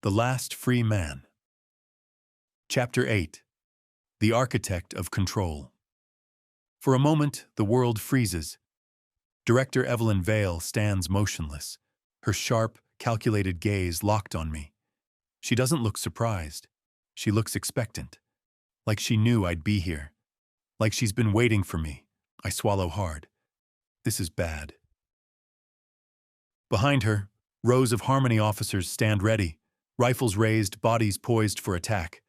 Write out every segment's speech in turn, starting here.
The Last Free Man. Chapter 8. The Architect of Control. For a moment, the world freezes. Director Evelyn Vale stands motionless, her sharp, calculated gaze locked on me. She doesn't look surprised. She looks expectant, like she knew I'd be here, like she's been waiting for me. I swallow hard. This is bad. Behind her, rows of Harmony officers stand ready, rifles raised, bodies poised for attack.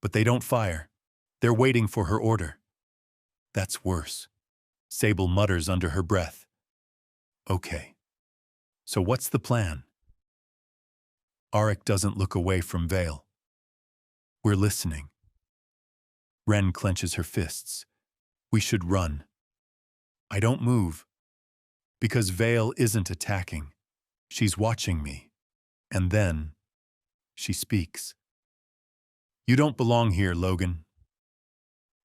But they don't fire. They're waiting for her order. That's worse. Sable mutters under her breath. Okay. So what's the plan? Arik doesn't look away from Vale. We're listening. Ren clenches her fists. We should run. I don't move. Because Vale isn't attacking. She's watching me. And then she speaks. You don't belong here, Logan.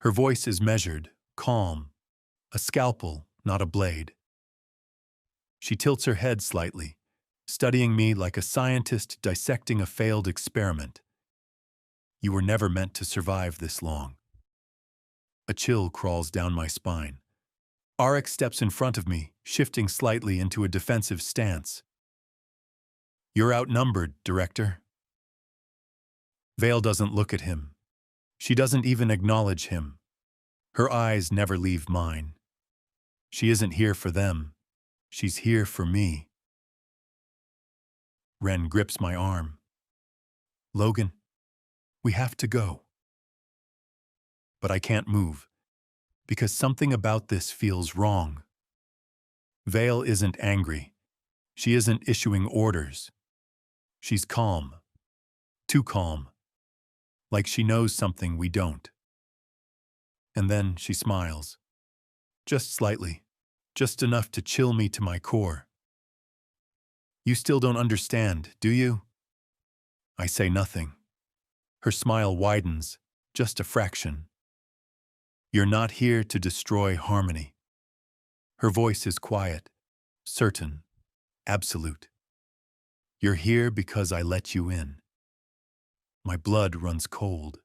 Her voice is measured, calm, a scalpel, not a blade. She tilts her head slightly, studying me like a scientist dissecting a failed experiment. You were never meant to survive this long. A chill crawls down my spine. Arik steps in front of me, shifting slightly into a defensive stance. You're outnumbered, Director. Vale doesn't look at him. She doesn't even acknowledge him. Her eyes never leave mine. She isn't here for them. She's here for me. Ren grips my arm. Logan, we have to go. But I can't move, because something about this feels wrong. Vale isn't angry. She isn't issuing orders. She's calm. Too calm. Like she knows something we don't. And then she smiles. Just slightly. Just enough to chill me to my core. You still don't understand, do you? I say nothing. Her smile widens, just a fraction. You're not here to destroy Harmony. Her voice is quiet, certain, absolute. You're here because I let you in. My blood runs cold.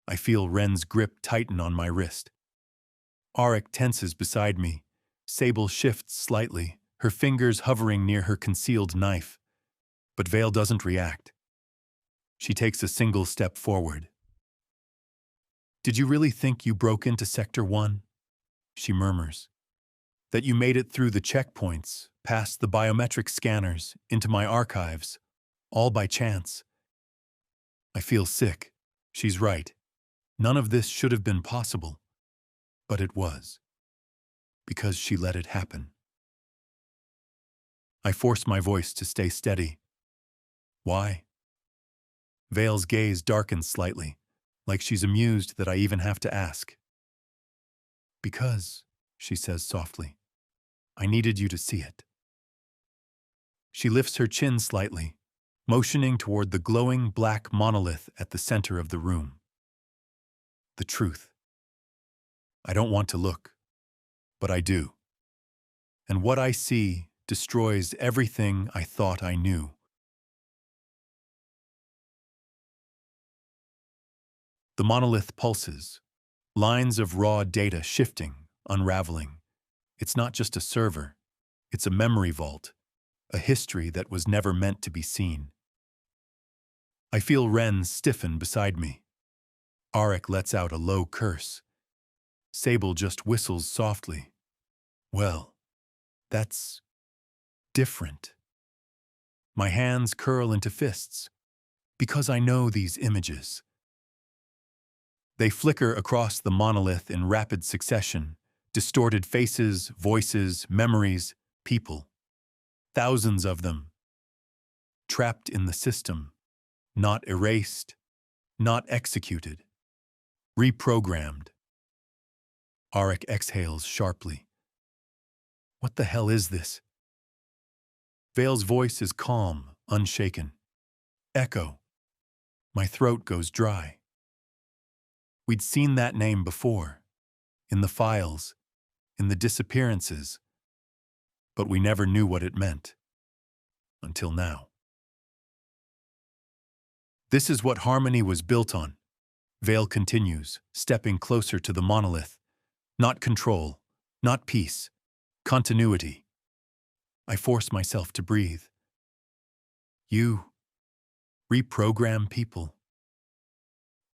I feel Ren's grip tighten on my wrist. Arik tenses beside me. Sable shifts slightly, her fingers hovering near her concealed knife. But Vale doesn't react. She takes a single step forward. Did you really think you broke into Sector 1? She murmurs. That you made it through the checkpoints, past the biometric scanners, into my archives, all by chance. I feel sick. She's right. None of this should have been possible. But it was. Because she let it happen. I force my voice to stay steady. Why? Vale's gaze darkens slightly, like she's amused that I even have to ask. Because, she says softly, I needed you to see it. She lifts her chin slightly, motioning toward the glowing black monolith at the center of the room. The truth. I don't want to look, but I do. And what I see destroys everything I thought I knew. The monolith pulses, lines of raw data shifting, unraveling. It's not just a server, it's a memory vault, a history that was never meant to be seen. I feel Ren stiffen beside me. Arik lets out a low curse. Sable just whistles softly. Well, that's different. My hands curl into fists, because I know these images. They flicker across the monolith in rapid succession, distorted faces, voices, memories, people. Thousands of them. Trapped in the system. Not erased, not executed, reprogrammed. Arik exhales sharply. What the hell is this? Vale's voice is calm, unshaken. Echo. My throat goes dry. We'd seen that name before, in the files, in the disappearances, but we never knew what it meant. Until now. This is what harmony was built on. Vale continues, stepping closer to the monolith. Not control, not peace, continuity. I force myself to breathe. You reprogram people.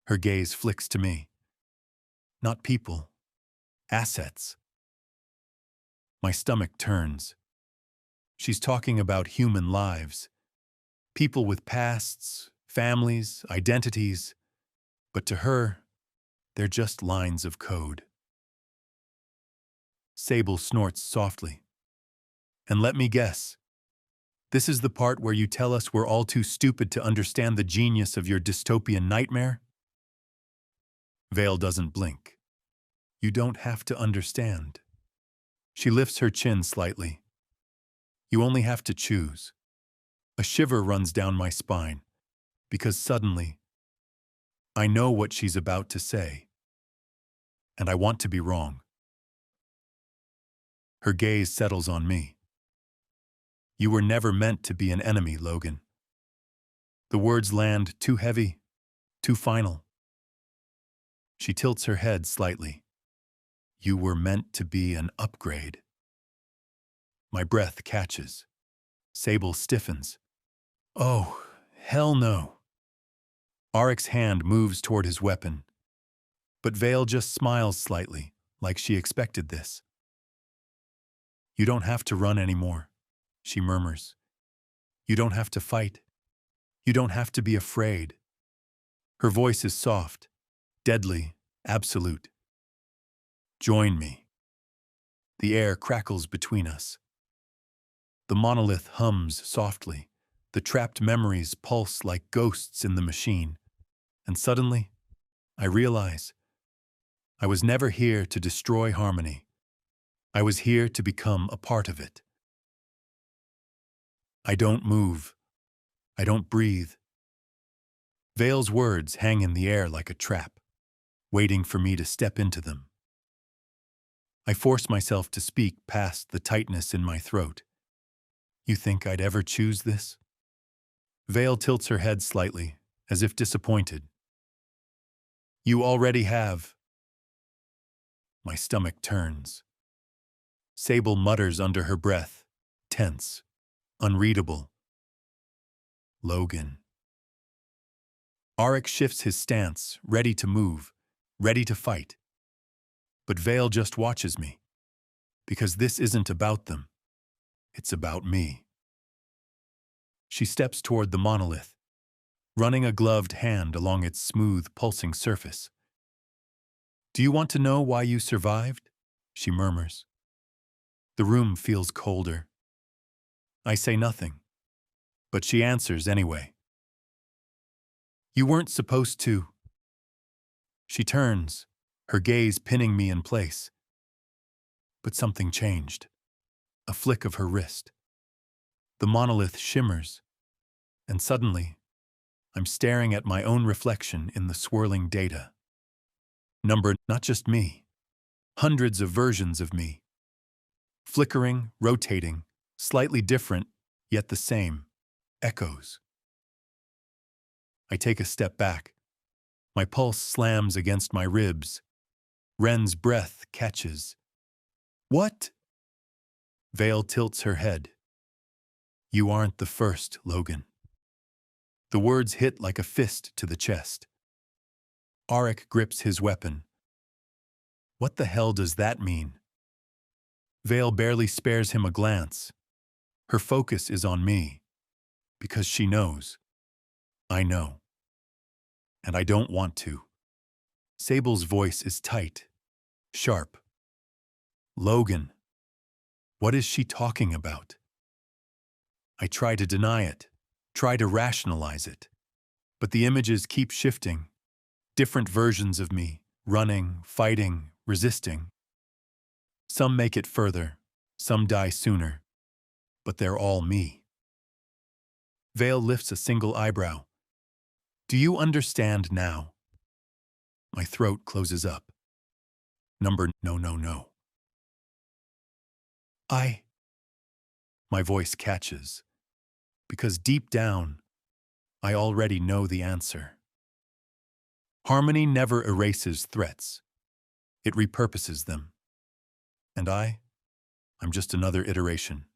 Her gaze flicks to me. Not people, assets. My stomach turns. She's talking about human lives. People with pasts, families, identities. But to her, they're just lines of code. Sable snorts softly. And let me guess. This is the part where you tell us we're all too stupid to understand the genius of your dystopian nightmare? Vale doesn't blink. You don't have to understand. She lifts her chin slightly. You only have to choose. A shiver runs down my spine, because suddenly, I know what she's about to say, and I want to be wrong. Her gaze settles on me. You were never meant to be an enemy, Logan. The words land too heavy, too final. She tilts her head slightly. You were meant to be an upgrade. My breath catches. Sable stiffens. Oh, hell no. Arik's hand moves toward his weapon, but Vale just smiles slightly, like she expected this. You don't have to run anymore, she murmurs. You don't have to fight. You don't have to be afraid. Her voice is soft, deadly, absolute. Join me. The air crackles between us. The monolith hums softly. The trapped memories pulse like ghosts in the machine. And suddenly, I realize I was never here to destroy harmony. I was here to become a part of it. I don't move. I don't breathe. Vale's words hang in the air like a trap, waiting for me to step into them. I force myself to speak past the tightness in my throat. You think I'd ever choose this? Vale tilts her head slightly, as if disappointed. You already have. My stomach turns. Sable mutters under her breath, tense, unreadable. Logan. Arik shifts his stance, ready to move, ready to fight. But Vale just watches me, because this isn't about them. It's about me. She steps toward the monolith, running a gloved hand along its smooth, pulsing surface. Do you want to know why you survived? She murmurs. The room feels colder. I say nothing, but she answers anyway. You weren't supposed to. She turns, her gaze pinning me in place. But something changed. A flick of her wrist. The monolith shimmers, and suddenly, I'm staring at my own reflection in the swirling data. Numbered, not just me. Hundreds of versions of me. Flickering, rotating, slightly different, yet the same. Echoes. I take a step back. My pulse slams against my ribs. Ren's breath catches. What? Vale tilts her head. You aren't the first, Logan. The words hit like a fist to the chest. Arik grips his weapon. What the hell does that mean? Vale barely spares him a glance. Her focus is on me, because she knows. I know. And I don't want to. Sable's voice is tight, sharp. Logan, what is she talking about? I try to deny it, try to rationalize it, but the images keep shifting. Different versions of me, running, fighting, resisting. Some make it further, some die sooner, but they're all me. Vale lifts a single eyebrow. Do you understand now? My throat closes up. No. My voice catches, because deep down, I already know the answer. Harmony never erases threats. It repurposes them. And I'm just another iteration,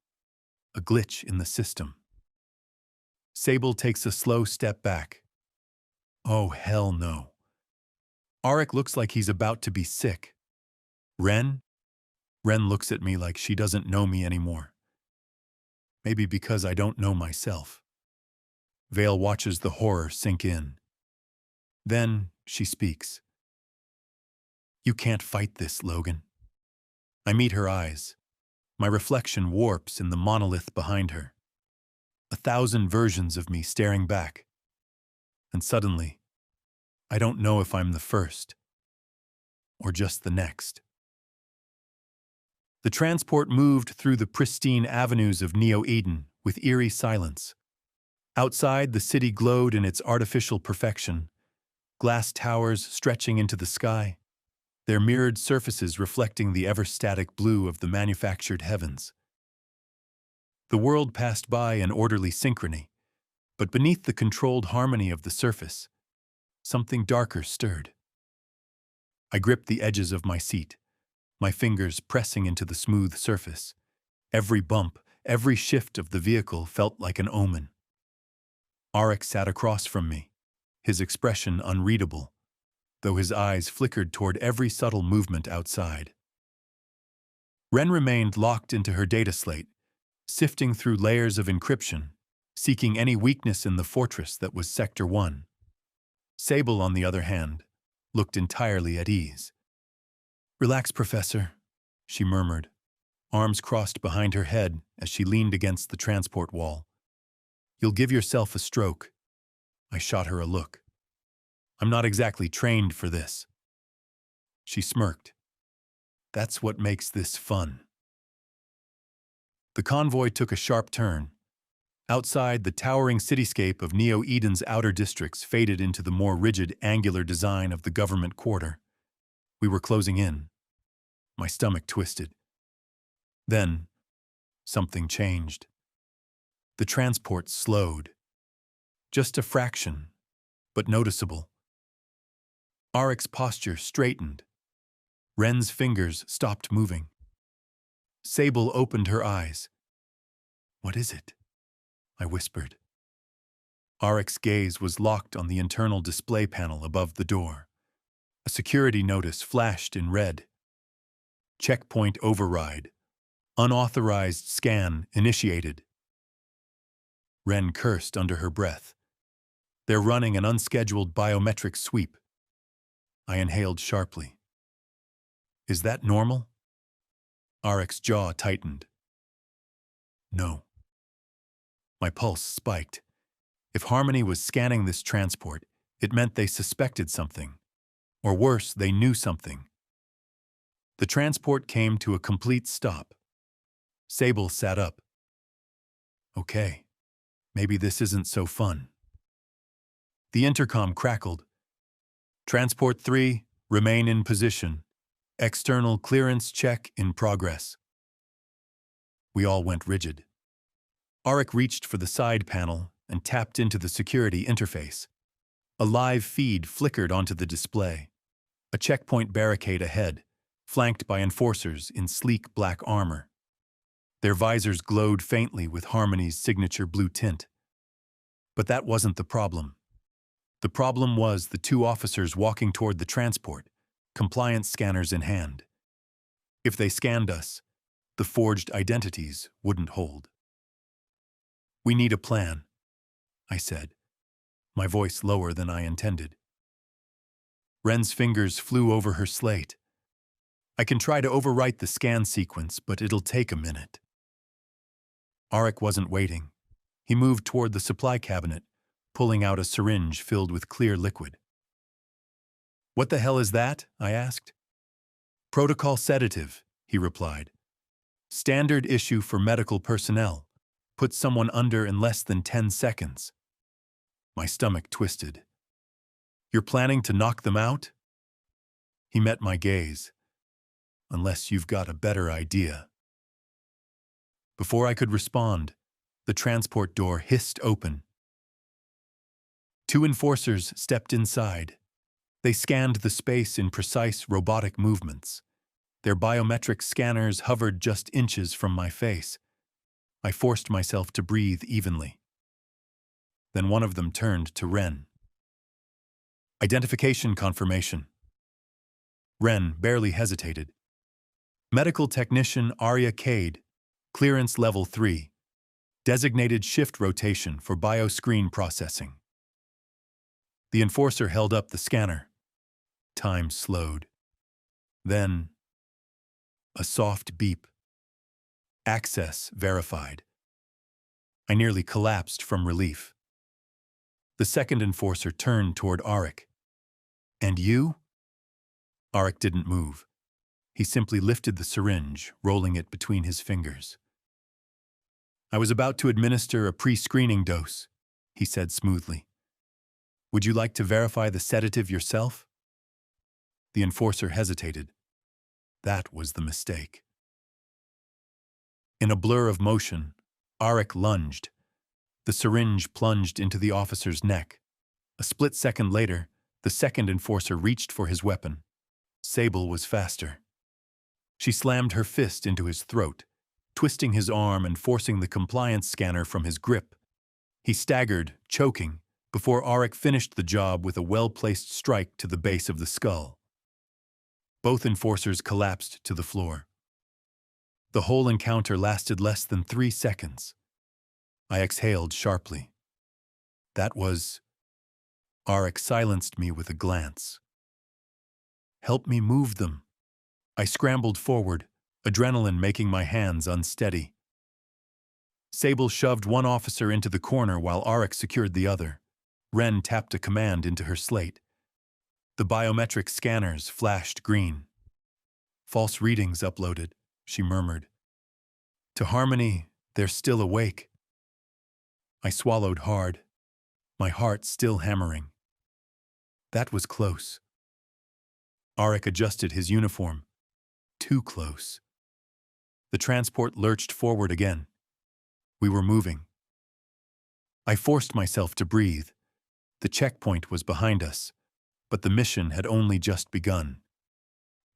a glitch in the system. Sable takes a slow step back. Oh, hell no. Arik looks like he's about to be sick. Ren looks at me like she doesn't know me anymore. Maybe because I don't know myself. Vale watches the horror sink in. Then she speaks. You can't fight this, Logan. I meet her eyes. My reflection warps in the monolith behind her. 1,000 versions of me staring back. And suddenly, I don't know if I'm the first or just the next. The transport moved through the pristine avenues of Neo-Eden with eerie silence. Outside, the city glowed in its artificial perfection, glass towers stretching into the sky, their mirrored surfaces reflecting the ever-static blue of the manufactured heavens. The world passed by in orderly synchrony, but beneath the controlled harmony of the surface, something darker stirred. I gripped the edges of my seat, my fingers pressing into the smooth surface. Every bump, every shift of the vehicle felt like an omen. Arik sat across from me, his expression unreadable, though his eyes flickered toward every subtle movement outside. Ren remained locked into her data slate, sifting through layers of encryption, seeking any weakness in the fortress that was Sector 1. Sable, on the other hand, looked entirely at ease. Relax, Professor, she murmured, arms crossed behind her head as she leaned against the transport wall. You'll give yourself a stroke. I shot her a look. I'm not exactly trained for this. She smirked. That's what makes this fun. The convoy took a sharp turn. Outside, the towering cityscape of Neo-Eden's outer districts faded into the more rigid, angular design of the government quarter. We were closing in. My stomach twisted. Then, something changed. The transport slowed. Just a fraction, but noticeable. Arik's posture straightened. Ren's fingers stopped moving. Sable opened her eyes. What is it? I whispered. Arik's gaze was locked on the internal display panel above the door. A security notice flashed in red. Checkpoint override. Unauthorized scan initiated. Ren cursed under her breath. They're running an unscheduled biometric sweep. I inhaled sharply. Is that normal? Arik's jaw tightened. No. My pulse spiked. If Harmony was scanning this transport, it meant they suspected something. Or worse, they knew something. The transport came to a complete stop. Sable sat up. Okay, maybe this isn't so fun. The intercom crackled. Transport 3, remain in position. External clearance check in progress. We all went rigid. Arik reached for the side panel and tapped into the security interface. A live feed flickered onto the display. A checkpoint barricade ahead, flanked by enforcers in sleek black armor. Their visors glowed faintly with Harmony's signature blue tint. But that wasn't the problem. The problem was the two officers walking toward the transport, compliance scanners in hand. If they scanned us, the forged identities wouldn't hold. We need a plan, I said, my voice lower than I intended. Ren's fingers flew over her slate. I can try to overwrite the scan sequence, but it'll take a minute. Arik wasn't waiting. He moved toward the supply cabinet, pulling out a syringe filled with clear liquid. What the hell is that? I asked. Protocol sedative, he replied. Standard issue for medical personnel. Put someone under in less than 10 seconds. My stomach twisted. You're planning to knock them out? He met my gaze. Unless you've got a better idea. Before I could respond, the transport door hissed open. Two enforcers stepped inside. They scanned the space in precise robotic movements. Their biometric scanners hovered just inches from my face. I forced myself to breathe evenly. Then one of them turned to Ren. Identification confirmation. Ren barely hesitated. Medical technician Arya Cade, clearance level 3, designated shift rotation for bioscreen processing. The enforcer held up the scanner. Time slowed. Then, a soft beep. Access verified. I nearly collapsed from relief. The second enforcer turned toward Arik. And you? Arik didn't move. He simply lifted the syringe, rolling it between his fingers. I was about to administer a pre-screening dose, he said smoothly. Would you like to verify the sedative yourself? The enforcer hesitated. That was the mistake. In a blur of motion, Arik lunged. The syringe plunged into the officer's neck. A split second later, the second enforcer reached for his weapon. Sable was faster. She slammed her fist into his throat, twisting his arm and forcing the compliance scanner from his grip. He staggered, choking, before Arik finished the job with a well-placed strike to the base of the skull. Both enforcers collapsed to the floor. The whole encounter lasted less than 3 seconds. I exhaled sharply. That was... Arik silenced me with a glance. Help me move them. I scrambled forward, adrenaline making my hands unsteady. Sable shoved one officer into the corner while Arik secured the other. Ren tapped a command into her slate. The biometric scanners flashed green. False readings uploaded, she murmured. To Harmony, they're still awake. I swallowed hard, my heart still hammering. That was close. Arik adjusted his uniform. Too close. The transport lurched forward again. We were moving. I forced myself to breathe. The checkpoint was behind us, but the mission had only just begun.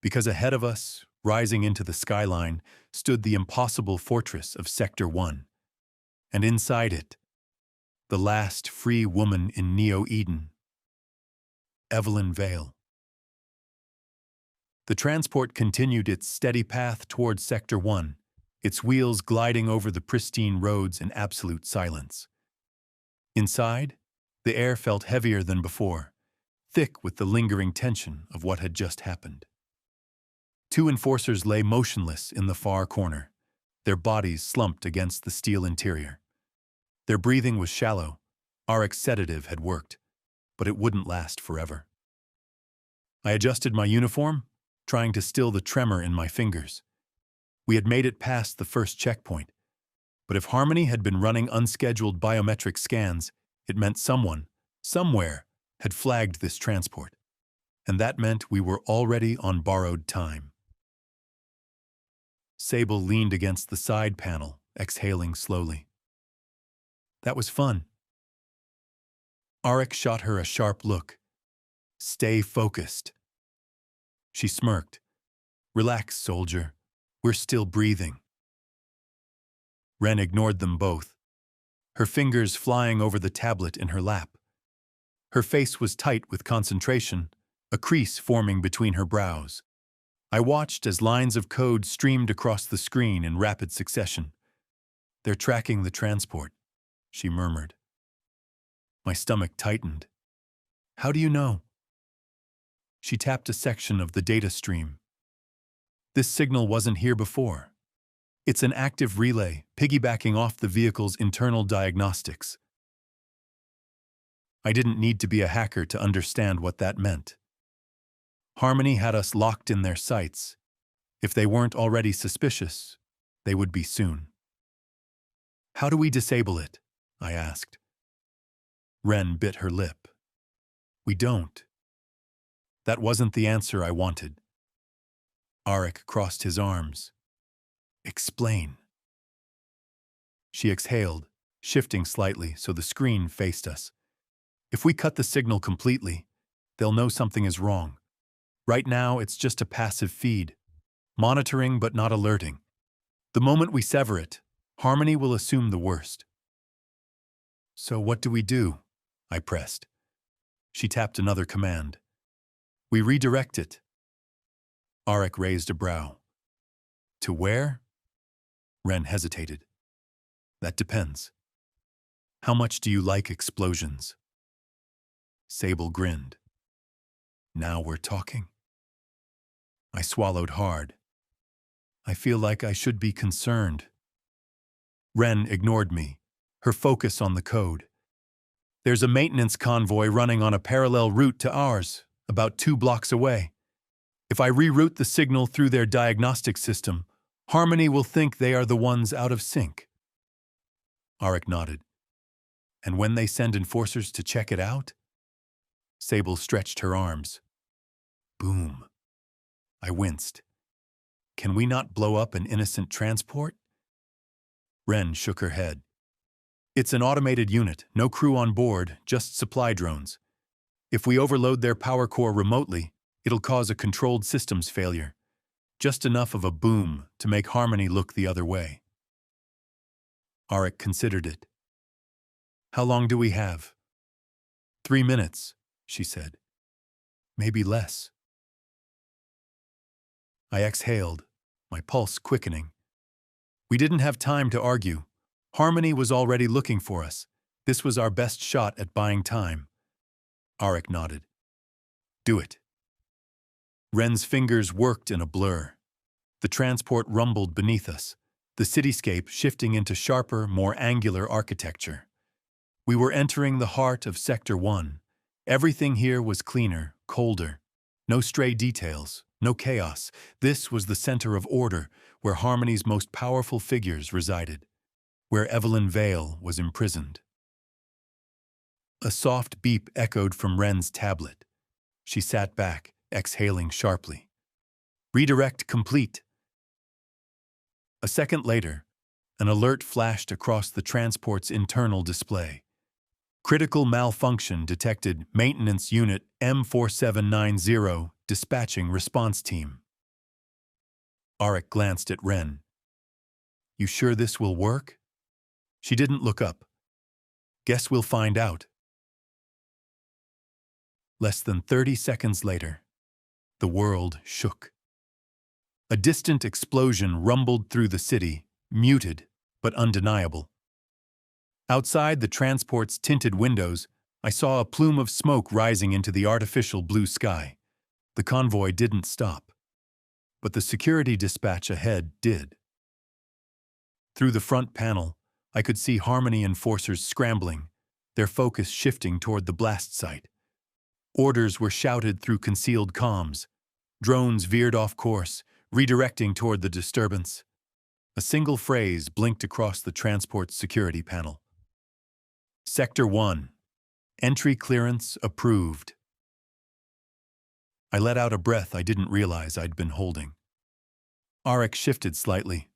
Because ahead of us, rising into the skyline, stood the impossible fortress of Sector 1. And inside it, the last free woman in Neo-Eden, Evelyn Vale. The transport continued its steady path towards Sector 1, its wheels gliding over the pristine roads in absolute silence. Inside, the air felt heavier than before, thick with the lingering tension of what had just happened. Two enforcers lay motionless in the far corner, their bodies slumped against the steel interior. Their breathing was shallow. Arik's sedative had worked, but it wouldn't last forever. I adjusted my uniform, trying to still the tremor in my fingers. We had made it past the first checkpoint, but if Harmony had been running unscheduled biometric scans, it meant someone, somewhere, had flagged this transport, and that meant we were already on borrowed time. Sable leaned against the side panel, exhaling slowly. That was fun. Arik shot her a sharp look. Stay focused. She smirked. Relax, soldier. We're still breathing. Ren ignored them both, her fingers flying over the tablet in her lap. Her face was tight with concentration, a crease forming between her brows. I watched as lines of code streamed across the screen in rapid succession. They're tracking the transport, she murmured. My stomach tightened. How do you know? She tapped a section of the data stream. This signal wasn't here before. It's an active relay, piggybacking off the vehicle's internal diagnostics. I didn't need to be a hacker to understand what that meant. Harmony had us locked in their sights. If they weren't already suspicious, they would be soon. How do we disable it? I asked. Ren bit her lip. We don't. That wasn't the answer I wanted. Arik crossed his arms. Explain. She exhaled, shifting slightly so the screen faced us. If we cut the signal completely, they'll know something is wrong. Right now, it's just a passive feed, monitoring but not alerting. The moment we sever it, Harmony will assume the worst. So what do we do? I pressed. She tapped another command. We redirect it. Arik raised a brow. To where? Ren hesitated. That depends. How much do you like explosions? Sable grinned. Now we're talking. I swallowed hard. I feel like I should be concerned. Ren ignored me, her focus on the code. There's a maintenance convoy running on a parallel route to ours, about 2 blocks away. If I reroute the signal through their diagnostic system, Harmony will think they are the ones out of sync. Arik nodded. And when they send enforcers to check it out? Sable stretched her arms. Boom. I winced. Can we not blow up an innocent transport? Ren shook her head. It's an automated unit, no crew on board, just supply drones. If we overload their power core remotely, it'll cause a controlled systems failure. Just enough of a boom to make Harmony look the other way. Arik considered it. How long do we have? 3 minutes, she said. Maybe less. I exhaled, my pulse quickening. We didn't have time to argue. Harmony was already looking for us. This was our best shot at buying time. Arik nodded. Do it. Ren's fingers worked in a blur. The transport rumbled beneath us, the cityscape shifting into sharper, more angular architecture. We were entering the heart of Sector 1. Everything here was cleaner, colder. No stray details, no chaos. This was the center of order, where Harmony's most powerful figures resided, where Evelyn Vale was imprisoned. A soft beep echoed from Ren's tablet. She sat back, exhaling sharply. Redirect complete. A second later, an alert flashed across the transport's internal display. Critical malfunction detected. Maintenance Unit M4790 dispatching response team. Arik glanced at Ren. You sure this will work? She didn't look up. Guess we'll find out. Less than 30 seconds later, the world shook. A distant explosion rumbled through the city, muted but undeniable. Outside the transport's tinted windows, I saw a plume of smoke rising into the artificial blue sky. The convoy didn't stop, but the security dispatch ahead did. Through the front panel, I could see Harmony enforcers scrambling, their focus shifting toward the blast site. Orders were shouted through concealed comms. Drones veered off course, redirecting toward the disturbance. A single phrase blinked across the transport's security panel. Sector 1. Entry clearance approved. I let out a breath I didn't realize I'd been holding. Arik shifted slightly.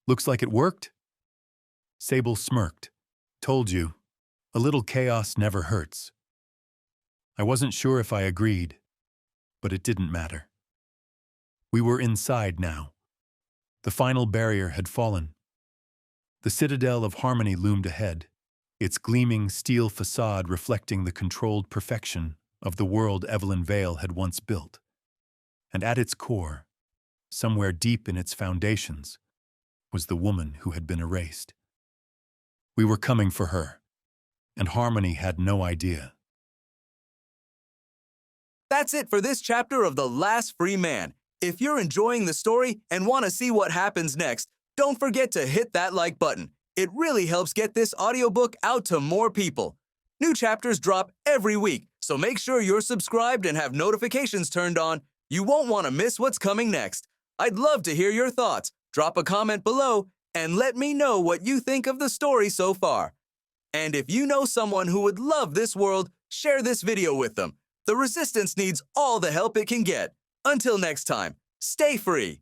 Looks like it worked? Sable smirked. Told you, a little chaos never hurts. I wasn't sure if I agreed, but it didn't matter. We were inside now. The final barrier had fallen. The citadel of Harmony loomed ahead, its gleaming steel facade reflecting the controlled perfection of the world Evelyn Vale had once built. And at its core, somewhere deep in its foundations, was the woman who had been erased. We were coming for her, and Harmony had no idea. That's it for this chapter of The Last Free Man. If you're enjoying the story and want to see what happens next, don't forget to hit that like button. It really helps get this audiobook out to more people. New chapters drop every week, so make sure you're subscribed and have notifications turned on. You won't want to miss what's coming next. I'd love to hear your thoughts. Drop a comment below and let me know what you think of the story so far. And if you know someone who would love this world, share this video with them. The Resistance needs all the help it can get. Until next time, stay free.